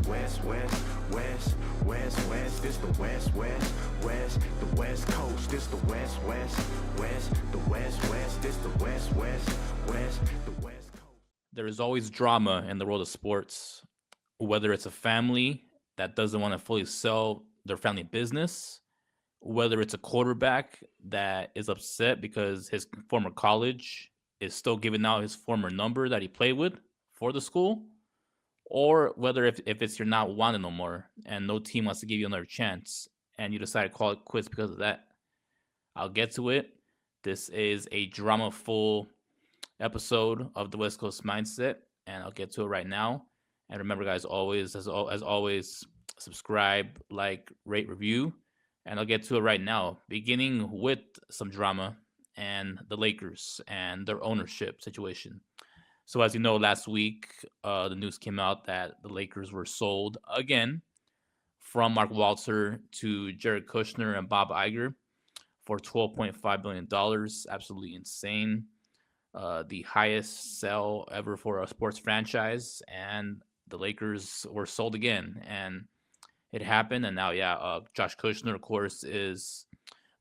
West, West, West, West, West. This the West, West, West, the West Coast. This the West, West, West, the West, West. This the West, West, West, the West Coast. There is always drama in the world of sports, whether it's a family that doesn't want to fully sell their family business, whether it's a quarterback that is upset because his former college is still giving out his former number that he played with for the school, or whether if it's you're not wanted no more and no team wants to give you another chance and you decide to call it quits because of that. I'll get to it. This is a drama full episode of the West Coast Mindset, and I'll get to it right now. And remember, guys, always as always, subscribe, like, rate, review, and I'll get to it right now. Beginning with some drama and the Lakers and their ownership situation. So, as you know, last week the news came out that the Lakers were sold again from Mark Walter to Jared Kushner and Bob Iger for $12.5 billion. Absolutely insane. The highest sell ever for a sports franchise, and the Lakers were sold again, and it happened. And now, Josh Kushner, of course, is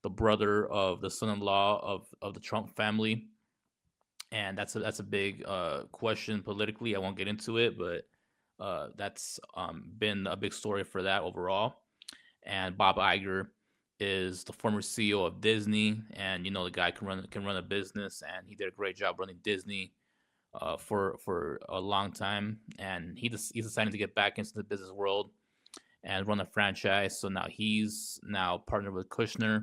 the brother of the son-in-law of the Trump family, and that's a big question politically. I won't get into it, but that's been a big story for that overall. And Bob Iger is the former CEO of Disney, and the guy can run a business, and he did a great job running Disney for a long time, and he's deciding to get back into the business world and run a franchise. So now he's partnered with Kushner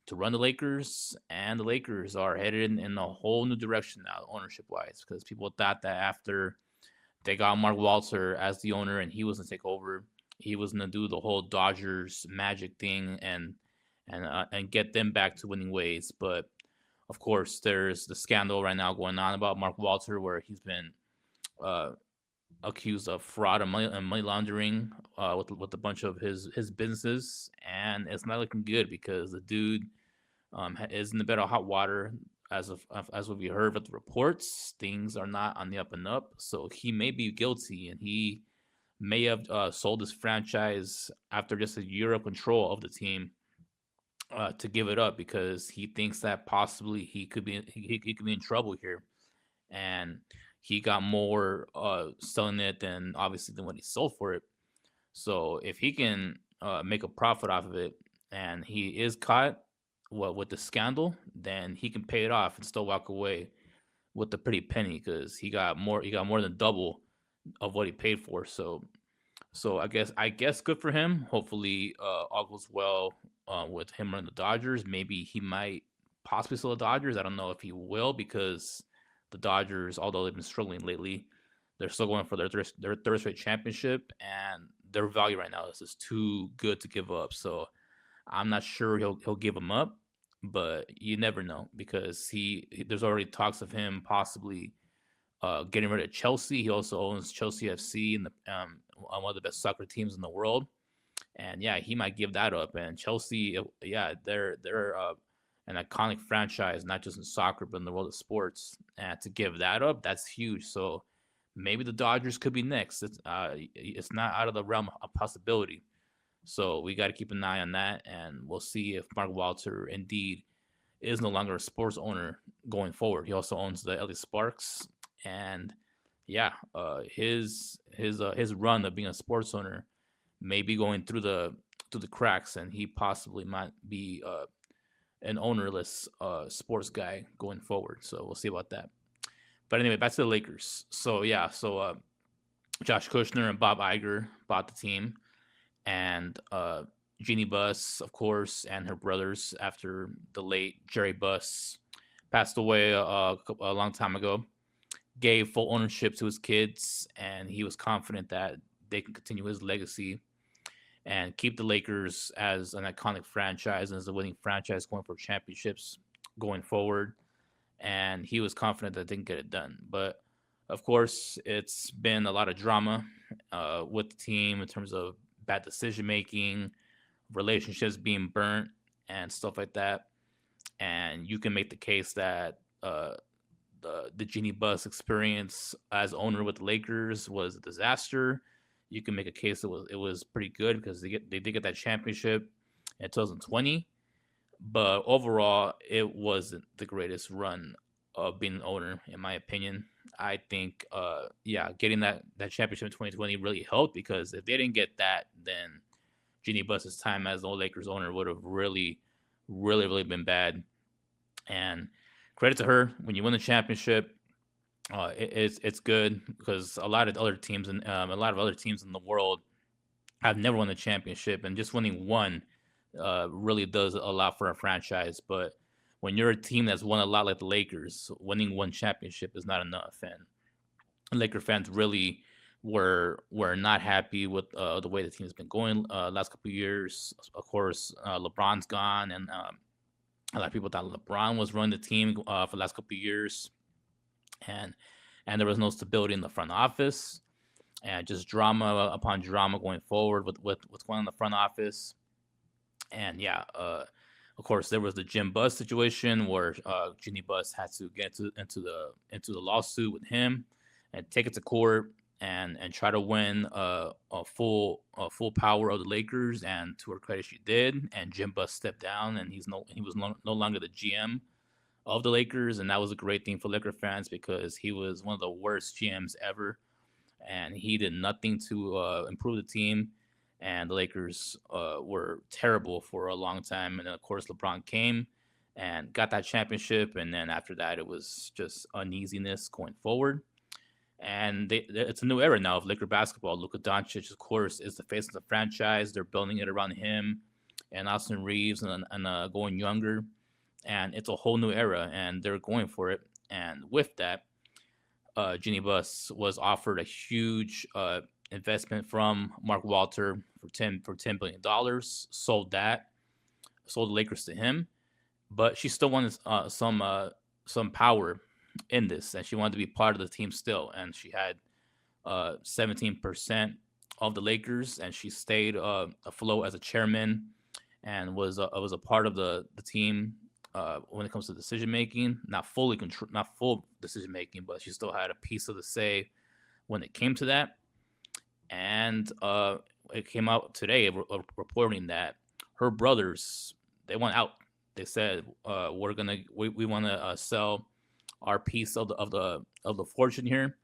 to run the Lakers, and the Lakers are headed in a whole new direction now, ownership wise, because people thought that after they got Mark Walter as the owner and he was gonna take over, he was gonna do the whole Dodgers magic thing and get them back to winning ways. But of course, there's the scandal right now going on about Mark Walter, where he's been uh, accused of fraud and money laundering with a bunch of his businesses, and it's not looking good because the dude is in a bit of hot water. As what we heard with the reports, things are not on the up and up. So he may be guilty, and he may have sold his franchise after just a year of control of the team to give it up because he thinks that possibly he could be in trouble here, and he got more selling it than obviously than what he sold for it. So if he can make a profit off of it, and he is caught with the scandal, then he can pay it off and still walk away with a pretty penny because he got more than double of what he paid for. So I guess good for him. Hopefully, all goes well with him running the Dodgers. Maybe he might possibly sell the Dodgers. I don't know if he will because the Dodgers, although they've been struggling lately, they're still going for their third straight championship, and their value right now is just too good to give up. So I'm not sure he'll give them up, but you never know because there's already talks of him possibly getting rid of Chelsea. He also owns Chelsea FC and one of the best soccer teams in the world. And yeah, he might give that up. And Chelsea, yeah, they're an iconic franchise, not just in soccer but in the world of sports. And to give that up, that's huge. So maybe the Dodgers could be next. It's not out of the realm of possibility. So we got to keep an eye on that, and we'll see if Mark Walter indeed is no longer a sports owner going forward. He also owns the LA Sparks, and yeah, his run of being a sports owner may be going through the cracks, and he possibly might be an ownerless sports guy going forward. So we'll see about that. But anyway, back to the Lakers. So yeah, Josh Kushner and Bob Iger bought the team, and Jeanie Buss, of course, and her brothers after the late Jerry Buss passed away a long time ago, gave full ownership to his kids, and he was confident that they can continue his legacy and keep the Lakers as an iconic franchise and as a winning franchise going for championships going forward. And he was confident that they can get it done. But of course, it's been a lot of drama with the team in terms of bad decision making, relationships being burnt, and stuff like that. And you can make the case that the Jeanie Buss experience as owner with the Lakers was a disaster. you can make a case it was pretty good because they did get that championship in 2020. But overall, it wasn't the greatest run of being an owner, in my opinion. I think, yeah, getting that championship in 2020 really helped because if they didn't get that, then Jeanie Buss's time as the Lakers owner would have really, really, really been bad. And credit to her, when you win the championship, it's good because a lot of other teams in the world have never won the championship, and just winning one really does a lot for a franchise. But when you're a team that's won a lot like the Lakers, winning one championship is not enough. And Laker fans really were not happy with the way the team has been going last couple of years. Of course, LeBron's gone, and a lot of people thought LeBron was running the team for the last couple of years, and and there was no stability in the front office, and just drama upon drama going forward with what's going on in the front office. And yeah, of course, there was the Jim Buss situation where Jeanie Buss had to get into the lawsuit with him and take it to court and try to win a full power of the Lakers. And to her credit, she did. And Jim Buss stepped down, and he was no longer the GM of the Lakers, and that was a great thing for Laker fans because he was one of the worst GMs ever, and he did nothing to improve the team. And the Lakers were terrible for a long time. And then, of course, LeBron came and got that championship. And then after that, it was just uneasiness going forward. And it's a new era now of Laker basketball. Luka Doncic, of course, is the face of the franchise. They're building it around him and Austin Reeves and going younger. And it's a whole new era, and they're going for it. And with that, Jeanie Buss was offered a huge investment from Mark Walter for $10 billion. Sold the Lakers to him, but she still wanted some power in this, and she wanted to be part of the team still. And she had 17% of the Lakers, and she stayed afloat as a chairman and was a part of the team when it comes to decision making. Not full decision making, but she still had a piece of the say when it came to that. And it came out today reporting that her brothers, they went out. They said we want to sell our piece of the fortune here,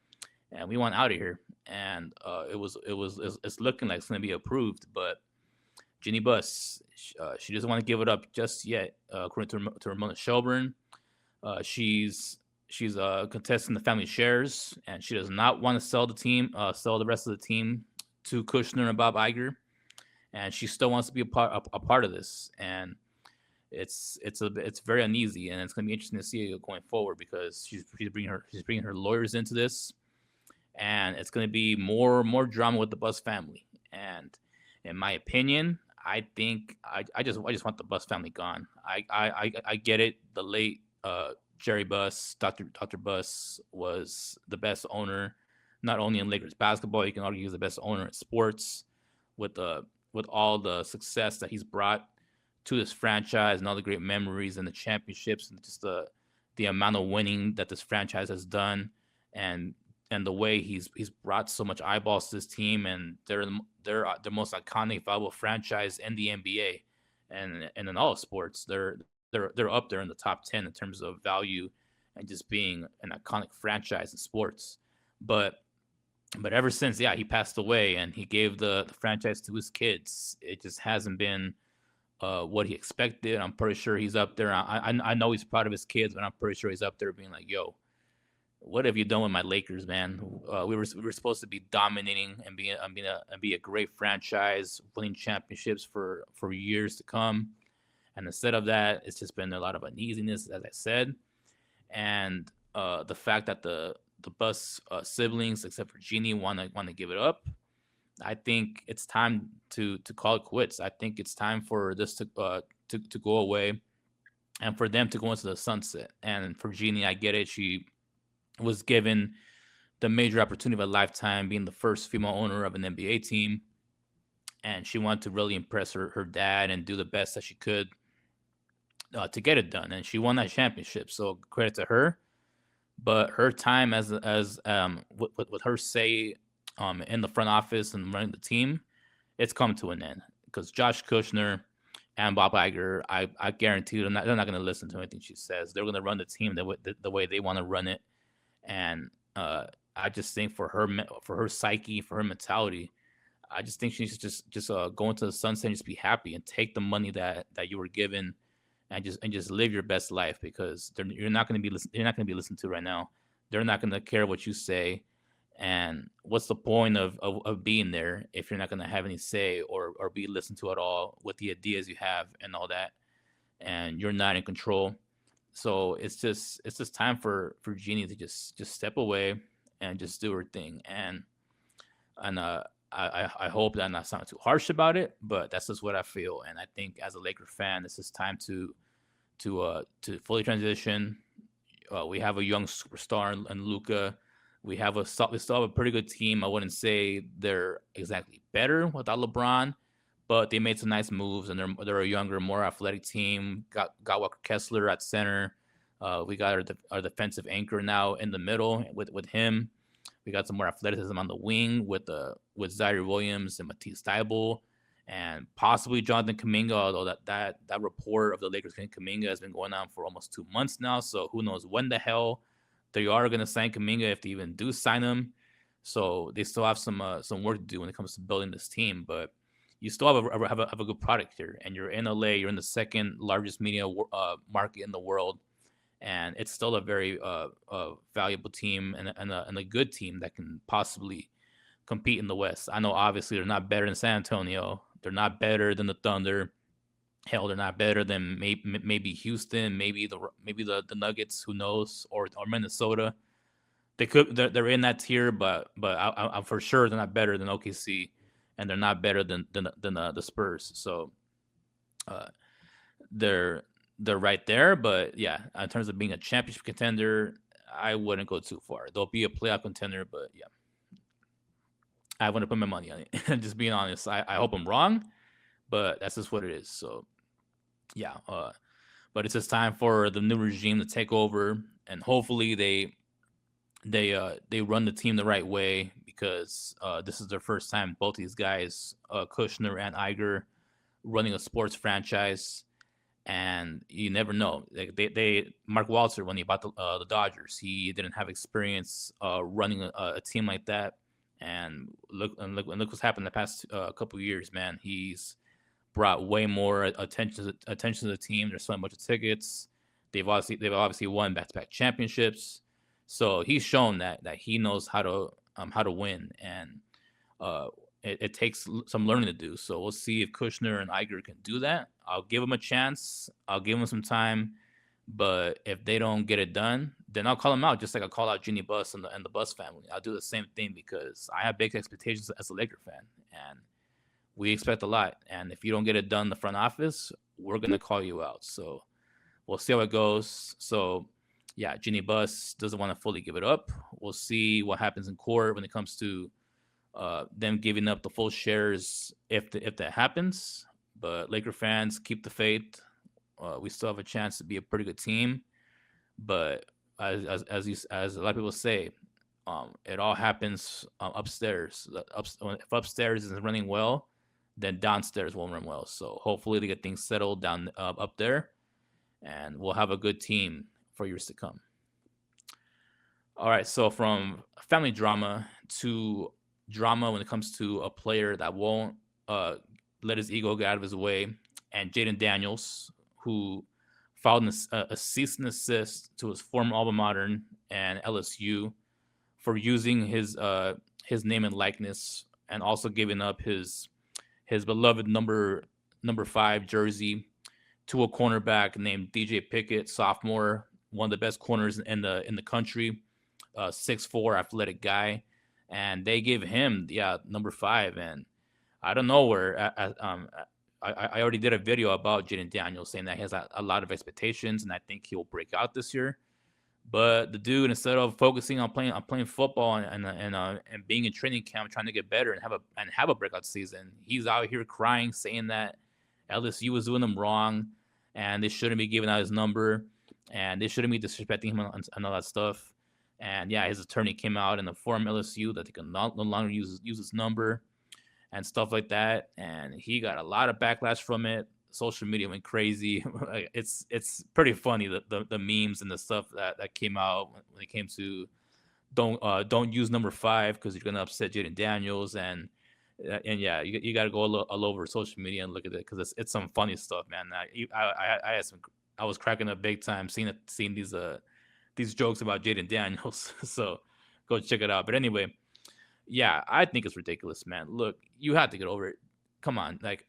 and we want out of here. And it's looking like it's going to be approved, but Jeanie Buss, she doesn't want to give it up just yet. According to Ramona Shelburne, she's contesting the family shares, and she does not want to sell the rest of the team to Kushner and Bob Iger, and she still wants to be a part of this. And it's very uneasy, and it's going to be interesting to see it going forward because she's bringing her lawyers into this, and it's going to be more drama with the Buss family. And in my opinion, I think I just want the Buss family gone. I get it. The late Jerry Buss, Dr. Buss, was the best owner, not only in Lakers basketball. You can argue he's the best owner in sports, with all the success that he's brought to this franchise and all the great memories and the championships and just the amount of winning that this franchise has done, and the way he's brought so much eyeballs to this team, and they're the most iconic, valuable franchise in the NBA, and in all of sports. They're up there in the top 10 in terms of value and just being an iconic franchise in sports. But ever since, yeah, he passed away and he gave the franchise to his kids, it just hasn't been what he expected. I'm pretty sure he's up there. I know he's proud of his kids, but I'm pretty sure he's up there being like, yo, what have you done with my Lakers, man? We were supposed to be dominating and be a great franchise, winning championships for years to come. And instead of that, it's just been a lot of uneasiness, as I said. And the fact that the Buss siblings, except for Jeanie, want to give it up, I think it's time to call it quits. I think it's time for this to go away, and for them to go into the sunset. And for Jeanie, I get it. She was given the major opportunity of a lifetime, being the first female owner of an NBA team, and she wanted to really impress her dad and do the best that she could to get it done. And she won that championship, so credit to her. But her time as with her say in the front office and running the team, it's come to an end because Josh Kushner and Bob Iger, I guarantee you, they're not going to listen to anything she says. They're going to run the team the way they want to run it, and I just think for her psyche, for her mentality, I just think she should just go into the sunset and just be happy and take the money that you were given, and just live your best life, because you're not going to be listened to right now. They're not going to care what you say, and what's the point of being there if you're not going to have any say or be listened to at all with the ideas you have and all that, and you're not in control. So it's just time for Jeanie to just step away and just do her thing. And I hope that I'm not sounding too harsh about it, but that's just what I feel. And I think as a Laker fan, this is time to fully transition. We have a young superstar in Luka. We still have a pretty good team. I wouldn't say they're exactly better without LeBron, but they made some nice moves, and they're a younger, more athletic team. Got Walker Kessler at center. We got our defensive anchor now in the middle with him. We got some more athleticism on the wing with Zaire Williams and Matisse Thybulle, and possibly Jonathan Kuminga. Although that report of the Lakers getting Kuminga has been going on for almost 2 months now, so who knows when the hell they are going to sign Kuminga, if they even do sign him. So they still have some work to do when it comes to building this team, but you still have a good product here, and you're in LA. You're in the second largest media market in the world, and it's still a very valuable team and a good team that can possibly compete in the West. I know obviously they're not better than San Antonio. They're not better than the Thunder. Hell, they're not better than maybe Houston, maybe the Nuggets. Who knows? Or Minnesota. They're in that tier, but I'm for sure they're not better than OKC, and they're not better than the Spurs. So they're right there. But yeah, in terms of being a championship contender, I wouldn't go too far. They'll be a playoff contender, but yeah, I wouldn't put my money on it. Just being honest, I hope I'm wrong, but that's just what it is. So yeah, but it's just time for the new regime to take over, and hopefully they run the team the right way, because this is their first time, both these guys, Kushner and Iger, running a sports franchise, and you never know. They Mark Walter, when he bought the Dodgers, he didn't have experience running a team like that, and look what's happened the past couple of years, man. He's brought way more attention to the team. There's so much of tickets. They've obviously won back-to-back championships. So he's shown that he knows how to win, and it takes some learning to do. So we'll see if Kushner and Iger can do that. I'll give them a chance. I'll give them some time. But if they don't get it done, then I'll call them out, just like I call out Jeanie Buss and the Buss family. I'll do the same thing, because I have big expectations as a Laker fan, and we expect a lot. And if you don't get it done in the front office, we're going to call you out. So we'll see how it goes. So yeah, Jeanie Buss doesn't want to fully give it up. We'll see what happens in court when it comes to them giving up the full shares, if that happens. But Laker fans, keep the faith. We still have a chance to be a pretty good team. But as a lot of people say, it all happens upstairs. If upstairs isn't running well, then downstairs won't run well. So hopefully they get things settled down up there, and we'll have a good team for years to come. All right, so from family drama to drama when it comes to a player that won't let his ego get out of his way, and Jayden Daniels, who filed a cease and desist to his former alma mater and LSU for using his name and likeness, and also giving up his beloved number 5 jersey to a cornerback named DJ Pickett, sophomore, one of the best corners in the country, 6'4" athletic guy, and they give him number 5. And I don't know where. I already did a video about Jayden Daniels, saying that he has a lot of expectations, and I think he'll break out this year. But the dude, instead of focusing on playing football and being in training camp, trying to get better and have a breakout season, he's out here crying, saying that LSU was doing him wrong, and they shouldn't be giving out his number, and they shouldn't be disrespecting him and all that stuff. And yeah, his attorney came out and informed LSU that they can no longer use his number and stuff like that. And he got a lot of backlash from it. Social media went crazy. It's pretty funny, the memes and the stuff that came out when it came to don't use number 5 because you're gonna upset Jayden Daniels. And yeah, you got to go all over social media and look at it because it's some funny stuff, man. I was cracking up big time seeing these jokes about Jayden Daniels. So go check it out. But anyway, yeah, I think it's ridiculous, man. Look, you have to get over it. Come on, like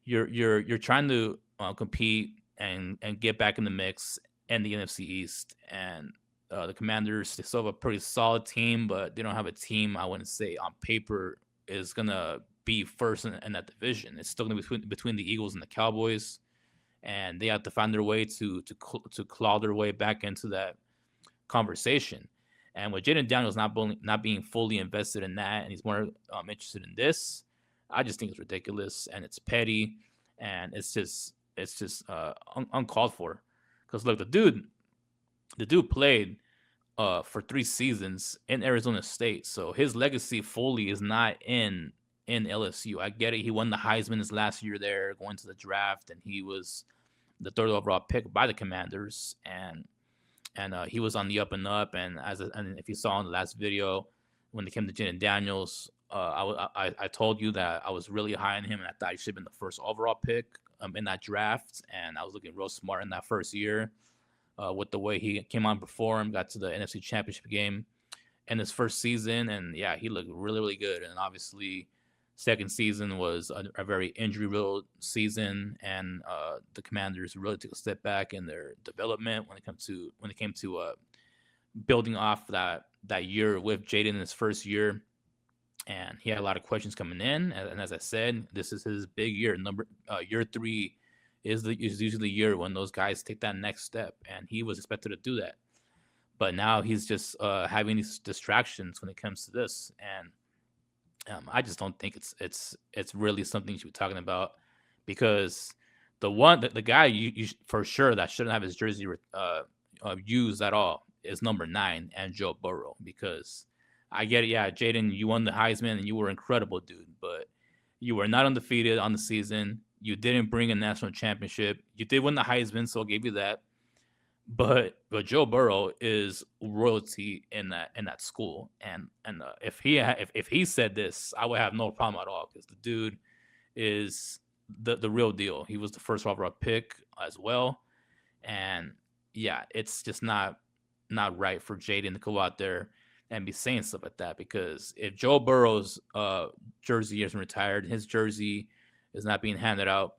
you're trying to compete and get back in the mix in the NFC East, and the Commanders, they still have a pretty solid team, but they don't have a team I wouldn't say on paper is gonna be first in that division. It's still gonna be between the Eagles and the Cowboys, and they have to find their way to claw their way back into that conversation. And with Jayden Daniels not being fully invested in that, and he's more interested in this, I just think it's ridiculous and it's petty, and it's just uncalled for. Because look, the dude played for 3 seasons in Arizona State, so his legacy fully is not in LSU. I get it. He won the Heisman his last year there, going to the draft, and he was the 3rd overall pick by the Commanders, and he was on the up and up. And and if you saw in the last video when it came to Jayden Daniels, I told you that I was really high on him, and I thought he should have been the 1st overall pick in that draft. And I was looking real smart in that first year with the way he came on, performed, got to the NFC Championship game in his first season, and yeah, he looked really, really good. And obviously, second season was a very injury-riddled season, and the Commanders really took a step back in their development when it came to building off that year with Jayden in his first year. And he had a lot of questions coming in, and as I said, this is his big year. Year 3 is usually the year when those guys take that next step, and he was expected to do that. But now he's just having these distractions when it comes to this, and I just don't think it's really something you should be talking about, because the guy you for sure that shouldn't have his jersey used at all is number 9 and Joe Burrow. Because I get it, yeah, Jayden, you won the Heisman and you were incredible, dude, but you were not undefeated on the season. You didn't bring a national championship. You did win the Heisman, so I'll give you that. But Joe Burrow is royalty in that school, and if he said this, I would have no problem at all, because the dude is the real deal. He was the 1st overall pick as well, and yeah, it's just not right for Jayden to go out there and be saying stuff like that. Because if Joe Burrow's jersey isn't retired, his jersey is not being handed out,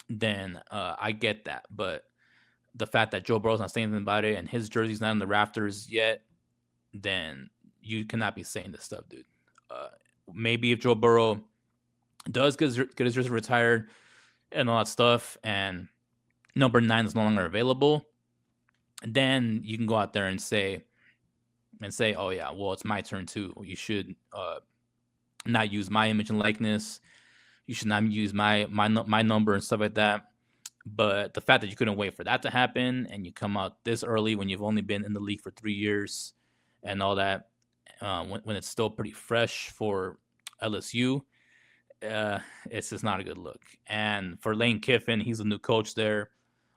then I get that. But the fact that Joe Burrow's not saying anything about it and his jersey's not in the rafters yet, then you cannot be saying this stuff, dude. Maybe if Joe Burrow does get his jersey retired and all that stuff, and number 9 is no longer available, then you can go out there and say, oh yeah, well, it's my turn too. You should not use my image and likeness. You should not use my number and stuff like that. But the fact that you couldn't wait for that to happen, and you come out this early when you've only been in the league for 3 years and all that, when it's still pretty fresh for LSU, it's just not a good look. And for Lane Kiffin, he's a new coach there,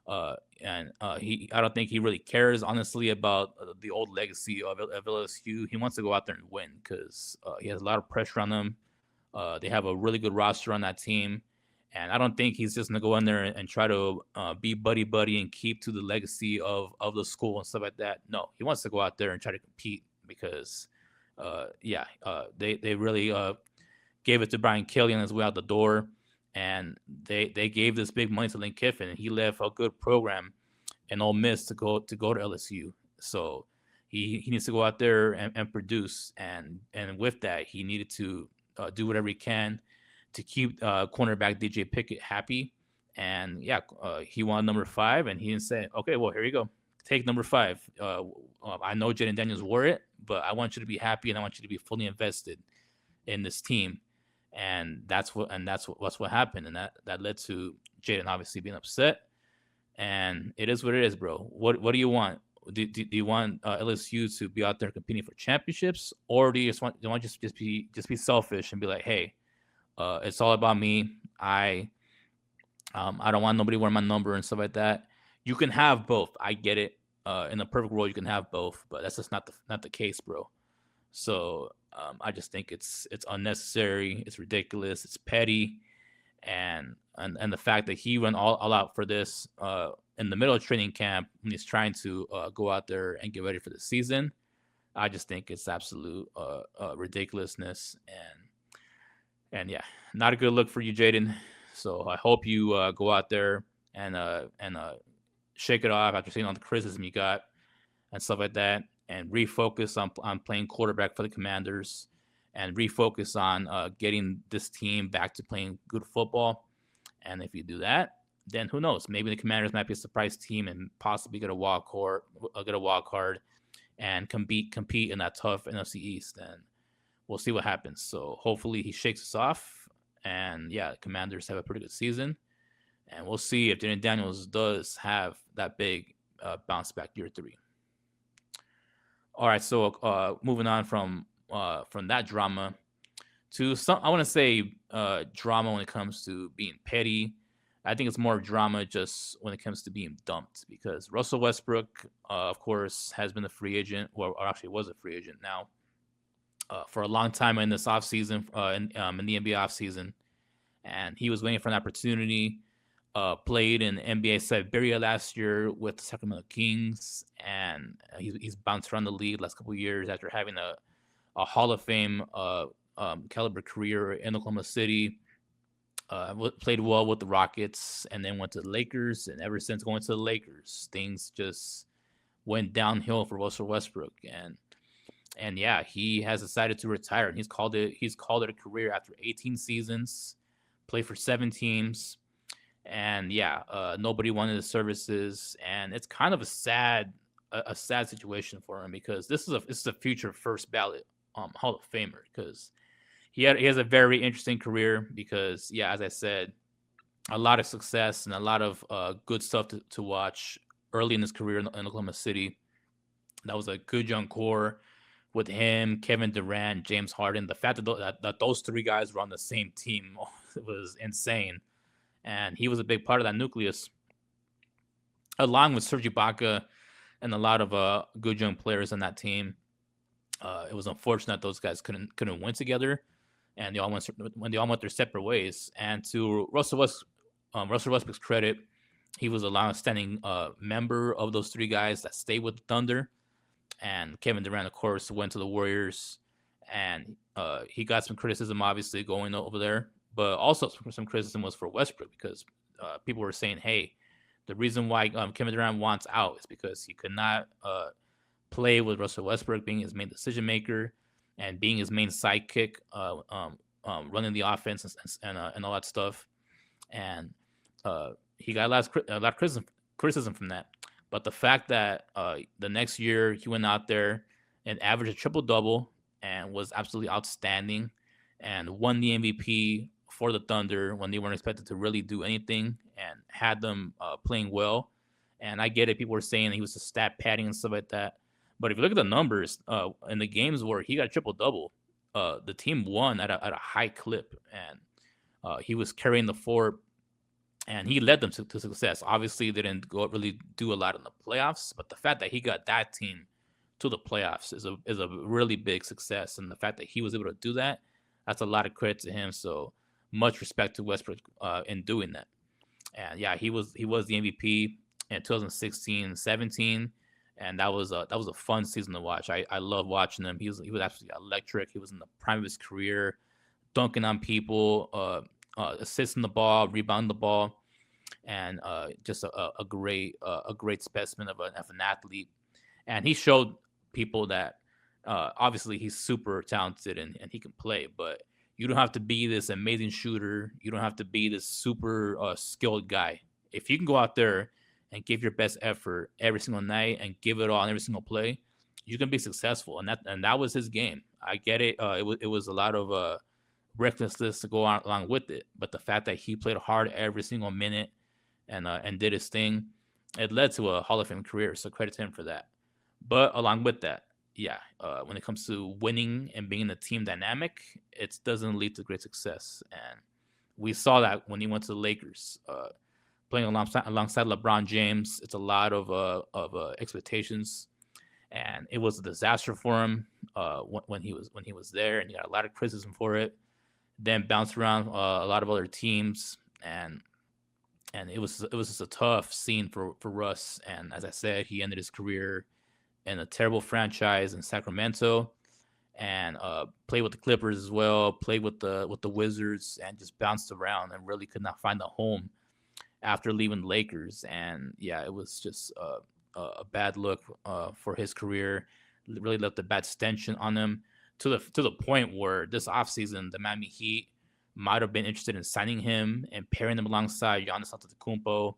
and I don't think he really cares, honestly, about the old legacy of LSU. He wants to go out there and win, because he has a lot of pressure on them. They have a really good roster on that team. And I don't think he's just going to go in there and try to be buddy and keep to the legacy of the school and stuff like that. No, he wants to go out there and try to compete, because, they really gave it to Brian Kelly on his way out the door. And they gave this big money to Lane Kiffin, and he left a good program in Ole Miss to go to LSU. So he needs to go out there and produce. And with that, he needed to do whatever he can to keep cornerback DJ Pickett happy. And yeah, he wanted number 5, and he didn't say, okay, well, here you go, take number 5. I know Jayden Daniels wore it, but I want you to be happy, and I want you to be fully invested in this team. And that's what happened, and that led to Jayden obviously being upset. And it is what it is, bro. What do you want? do you want LSU to be out there competing for championships, or do you want just be selfish and be like, hey, it's all about me. I don't want nobody wearing my number and stuff like that. You can have both. I get it. In the perfect world, you can have both, but that's just not the case, bro. So I just think it's unnecessary. It's ridiculous. It's petty, and the fact that he went all out for this in the middle of training camp when he's trying to go out there and get ready for the season, I just think it's absolute ridiculousness, and yeah, not a good look for you, Jayden. So I hope you go out there and shake it off after seeing all the criticism you got and stuff like that, and refocus on playing quarterback for the Commanders, and refocus on getting this team back to playing good football. And if you do that, then who knows? Maybe the Commanders might be a surprise team and possibly get a wild card and compete in that tough NFC East. And we'll see what happens. So hopefully he shakes us off. And yeah, the Commanders have a pretty good season. And we'll see if Jayden Daniels does have that big bounce back year 3. All right, so moving on from that drama to some, I want to say drama when it comes to being petty. I think it's more drama just when it comes to being dumped, because Russell Westbrook, of course, has been a free agent, or actually was a free agent now for a long time in this offseason, in the NBA offseason. And he was waiting for an opportunity. Played in NBA Siberia last year with the Sacramento Kings, and he's bounced around the league last couple of years after having a Hall of Fame caliber career in Oklahoma City. Played well with the Rockets, and then went to the Lakers. And ever since going to the Lakers, things just went downhill for Russell Westbrook. And yeah, he has decided to retire. And he's called it a career after 18 seasons, played for 7 teams. And yeah, nobody wanted his services, and it's kind of a sad situation for him, because this is a future first ballot Hall of Famer, because he has a very interesting career, because yeah, as I said, a lot of success and a lot of good stuff to watch early in his career in Oklahoma City. That was a good young core with him, Kevin Durant, James Harden. The fact that those 3 guys were on the same team was insane. And he was a big part of that nucleus, along with Serge Ibaka and a lot of good young players on that team. It was unfortunate those guys couldn't win together, and they all went their separate ways. And to Russell Westbrook's credit, he was a long-standing member of those 3 guys that stayed with the Thunder. And Kevin Durant, of course, went to the Warriors, and he got some criticism, obviously, going over there. But also some criticism was for Westbrook, because people were saying, hey, the reason why Kevin Durant wants out is because he could not play with Russell Westbrook being his main decision maker and being his main sidekick, running the offense and all that stuff. And he got a lot of criticism from that. But the fact that the next year he went out there and averaged a triple-double and was absolutely outstanding and won the MVP for the Thunder when they weren't expected to really do anything, and had them playing well. And I get it. People were saying he was a stat padding and stuff like that. But if you look at the numbers in the games where he got a triple-double, the team won at a high clip. And he was carrying the fort, and he led them to success. Obviously, they didn't really do a lot in the playoffs, but the fact that he got that team to the playoffs is a really big success. And the fact that he was able to do that, that's a lot of credit to him. So much respect to Westbrook in doing that. And yeah, he was the MVP in 2016-17, and that was a fun season to watch. I love watching him. He was absolutely electric. He was in the prime of his career, dunking on people, assisting the ball, rebounding the ball, and just a great specimen of an athlete. And he showed people that obviously he's super talented and he can play, but you don't have to be this amazing shooter. You don't have to be this super skilled guy. If you can go out there and give your best effort every single night and give it all on every single play, you can be successful. And that was his game. I get it. It was a lot of recklessness to go along with it, but the fact that he played hard every single minute and did his thing, it led to a Hall of Fame career. So credit to him for that. But along with that, yeah, when it comes to winning and being in a team dynamic, it doesn't lead to great success. And we saw that when he went to the Lakers, playing alongside LeBron James. It's a lot of expectations, and it was a disaster for him when he was there, and he got a lot of criticism for it. Then bounced around a lot of other teams, and it was just a tough scene for Russ. And as I said, he ended his career in a terrible franchise in Sacramento, and played with the Clippers as well. Played with the Wizards, and just bounced around and really could not find a home after leaving the Lakers. And yeah, it was just a bad look for his career. It really left a bad stench on him to the point where this offseason, the Miami Heat might have been interested in signing him and pairing him alongside Giannis Antetokounmpo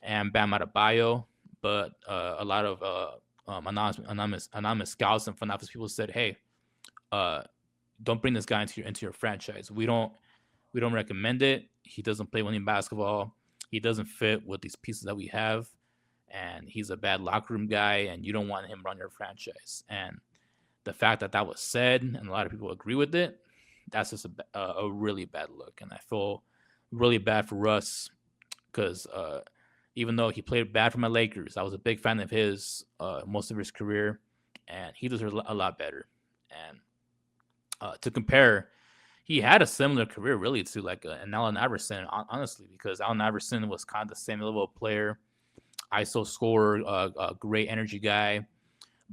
and Bam Adebayo. But a lot of anonymous scouts and front office people said, "Hey, uh, don't bring this guy into your franchise. We don't recommend it. He doesn't play winning basketball. He doesn't fit with these pieces that we have, and he's a bad locker room guy, and you don't want him run your franchise." And the fact that that was said, and a lot of people agree with it, that's just a really bad look. And I feel really bad for Russ because even though he played bad for my Lakers, I was a big fan of his most of his career, and he deserves a lot better. And to compare, he had a similar career really to like an Allen Iverson, honestly, because Allen Iverson was kind of the same level of player, ISO scorer, a great energy guy,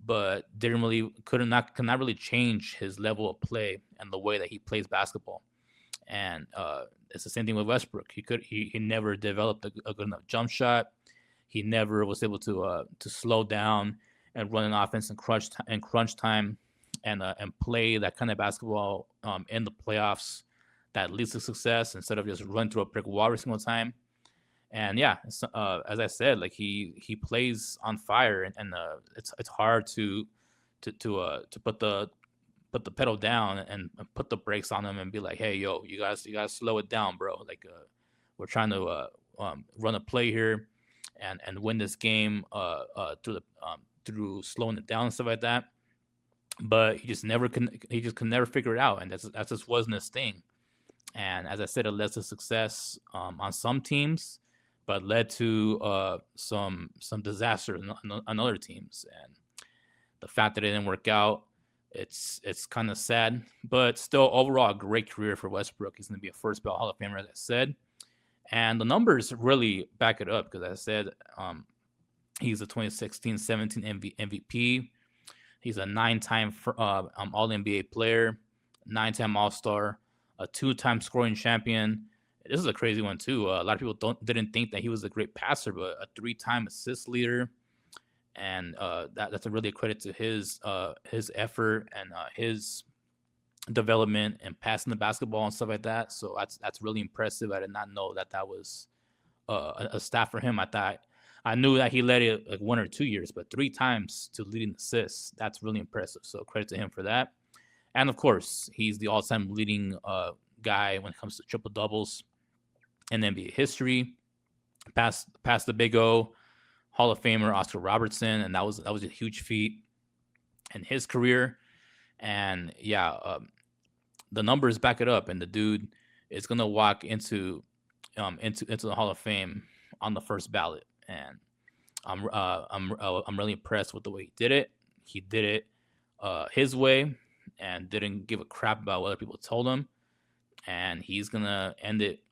but didn't really could not really change his level of play and the way that he plays basketball. And it's the same thing with Westbrook. He never developed a good enough jump shot. He never was able to slow down and run an offense in crunch time, and play that kind of basketball in the playoffs that leads to success instead of just run through a brick wall every single time. And yeah, as I said, like he plays on fire, and it's hard to put the pedal down and put the brakes on him and be like, hey, yo, you guys slow it down, bro. Like we're trying to run a play here and win this game through slowing it down and stuff like that. But he just could never figure it out, and that just wasn't his thing. And as I said, it led to success on some teams, but led to some disaster on other teams. And the fact that it didn't work out, it's kind of sad. But still, overall, a great career for Westbrook. He's going to be a first ballot Hall of Famer, as I said. And the numbers really back it up because, as I said, he's a 2016-17 MVP. He's a 9-time All-NBA player, 9-time All-Star, a 2-time scoring champion. This is a crazy one too. A lot of people didn't think that he was a great passer, but a 3-time assist leader, and that's really a credit to his effort and his development and passing the basketball and stuff like that. So that's really impressive. I did not know that was a stat for him. I knew that he led it like 1 or 2 years, but 3 times to leading assists, that's really impressive. So credit to him for that. And of course, he's the all-time leading guy when it comes to triple doubles in NBA history. Past the Big O, Hall of Famer Oscar Robertson, and that was a huge feat in his career. And yeah, the numbers back it up, and the dude is gonna walk into the Hall of Fame on the first ballot. And I'm really impressed with the way he did it. He did it his way and didn't give a crap about what other people told him. And he's gonna end it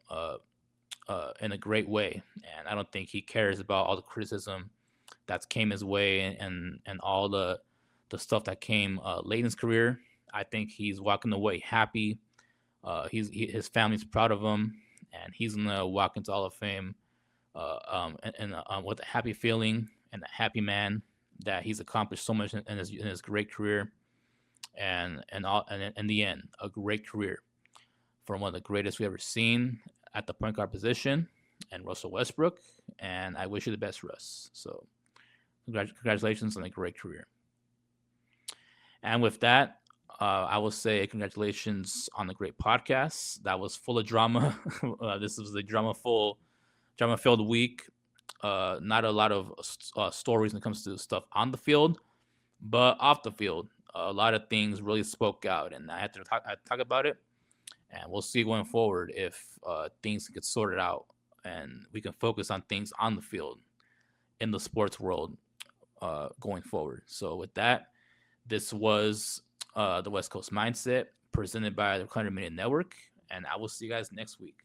in a great way. And I don't think he cares about all the criticism that came his way and all the stuff that came late in his career. I think he's walking away happy. His family's proud of him, and he's gonna walk into Hall of Fame with a happy feeling and a happy man that he's accomplished so much in his great career, and in the end, a great career from one of the greatest we've ever seen at the point guard position, and Russell Westbrook. And I wish you the best, Russ. So congratulations on a great career. And with that, I will say congratulations on the great podcast. That was full of drama. This was a drama-filled week. Not a lot of stories when it comes to stuff on the field, But off the field, a lot of things really spoke out, and I had to talk about it. And we'll see going forward if things get sorted out and we can focus on things on the field in the sports world going forward. So with that, this was the West Coast Mindset presented by the Recliner Media Network, and I will see you guys next week.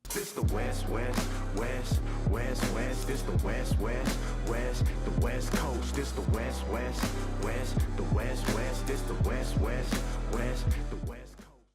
This the West, West, West, West, West. This the West, West, West, the West Coast. This the West, West, West, the West, West. This the West, West, West, the